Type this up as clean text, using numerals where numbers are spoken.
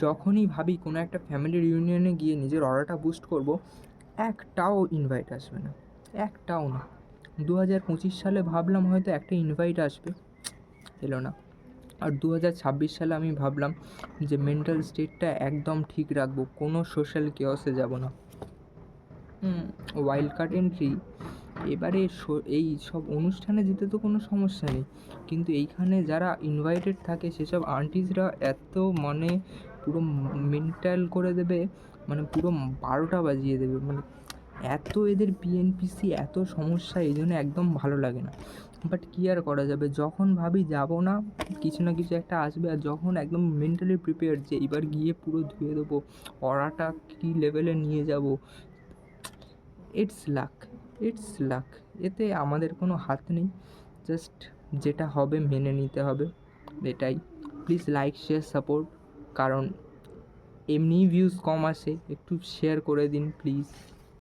যখনই ভাবি কোনো একটা ফ্যামিলি রিউনিয়নে গিয়ে নিজের অরাটা বুস্ট করব, একটাও ইনভাইট আসবে না, একটাও না। 2025 সালে ভাবলাম হয়তো একটা ইনভাইট আসবে, এলো না। আর 2026 সালে আমি ভাবলাম যে মেন্টাল স্টেটটা একদম ঠিক রাখবো, কোনো সোশ্যাল কেওসে যাব না। ওয়াইল্ড কার্ড এন্ট্রি এবারে এই সব অনুষ্ঠানে যেতে তো কোনো সমস্যা নেই, কিন্তু এইখানে যারা ইনভাইটেড থাকে সেসব আন্টিজরা এত মানে পুরো মেন্টাল করে দেবে, মানে পুরো 12টা বাজিয়ে দেবে, মানে এত এদের পিএনপিসি, এত সমস্যা, এই জন্য একদম ভালো লাগে না। বাট কী আর করা যাবে, যখন ভাবি যাব না কিছু না কিছু একটা আসবে, আর যখন একদম মেন্টালি প্রিপেয়ার যে এবার গিয়ে পুরো ধুয়ে দেবো, অরাটা কী লেভেলে নিয়ে যাব, ইটস লাক, ইটস লাক। এতে আমাদের কোনো হাত নেই, জাস্ট যেটা হবে মেনে নিতে হবে, এটাই। প্লিজ লাইক, শেয়ার, সাপোর্ট, কারণ এমনিই ভিউজ কম আসে, একটু শেয়ার করে দিন প্লিজ।